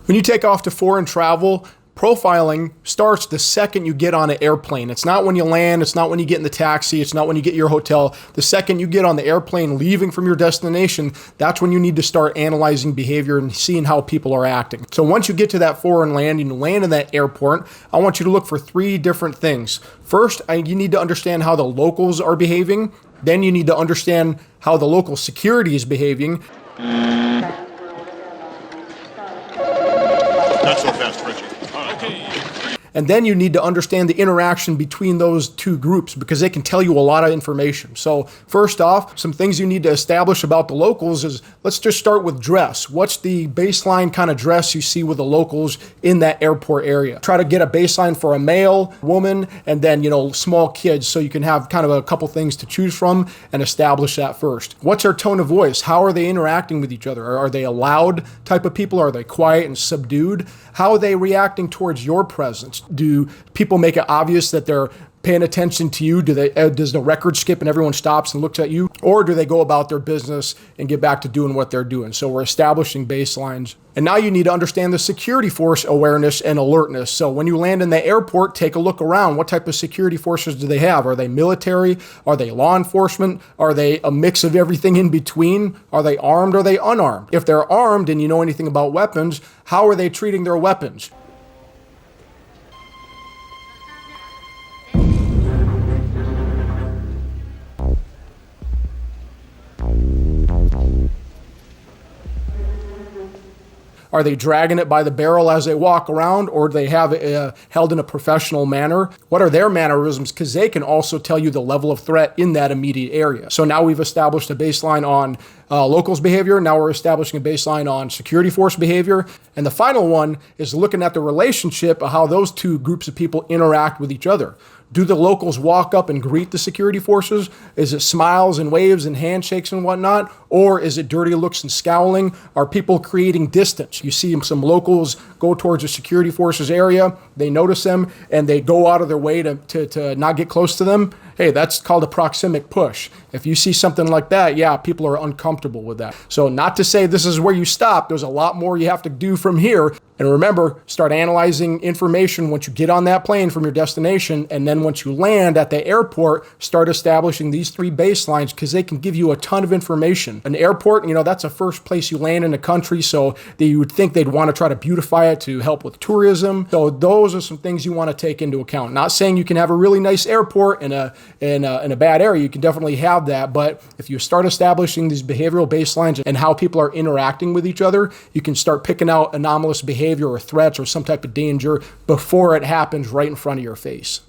When you take off to foreign travel, profiling starts the second you get on an airplane. It's not when you land, it's not when you get in the taxi, it's not when you get your hotel. The second you get on the airplane leaving from your destination, that's when you need to start analyzing behavior and seeing how people are acting. So once you get to that foreign landing, you land in that airport, I want you to look for three different things. First, you need to understand how the locals are behaving. Then you need to understand how the local security is behaving. Not so fast, Richie. Okay. And then you need to understand the interaction between those two groups because they can tell you a lot of information. So first off, some things you need to establish about the locals is, let's just start with dress. What's the baseline kind of dress you see with the locals in that airport area? Try to get a baseline for a male, woman, and then, small kids, so you can have kind of a couple things to choose from and establish that first. What's their tone of voice? How are they interacting with each other? Are they a loud type of people? Are they quiet and subdued? How are they reacting towards your presence? Do people make it obvious that they're paying attention to you? Does the record skip and everyone stops and looks at you? Or do they go about their business and get back to doing what they're doing? So we're establishing baselines. And now you need to understand the security force awareness and alertness. So when you land in the airport, take a look around. What type of security forces do they have? Are they military? Are they law enforcement? Are they a mix of everything in between? Are they armed? Or are they unarmed? If they're armed and you know anything about weapons, how are they treating their weapons? Are they dragging it by the barrel as they walk around, or do they have it held in a professional manner? What are their mannerisms? Because they can also tell you the level of threat in that immediate area. So now we've established a baseline on locals behavior. Now we're establishing a baseline on security force behavior. And the final one is looking at the relationship of how those two groups of people interact with each other. Do the locals walk up and greet the security forces? Is it smiles and waves and handshakes and whatnot? Or is it dirty looks and scowling? Are people creating distance? You see some locals go towards the security forces area, they notice them, and they go out of their way to not get close to them. Hey, that's called a proxemic push. If you see something like that, yeah, people are uncomfortable with that. So not to say this is where you stop. There's a lot more you have to do from here. And remember, start analyzing information once you get on that plane from your destination. And then once you land at the airport, start establishing these three baselines because they can give you a ton of information. An airport, that's the first place you land in the country. So you would think they'd want to try to beautify it to help with tourism. So those are some things you want to take into account. Not saying you can have a really nice airport in a bad area. You can definitely have that. But if you start establishing these behavioral baselines and how people are interacting with each other, you can start picking out anomalous behavior or threats or some type of danger before it happens right in front of your face.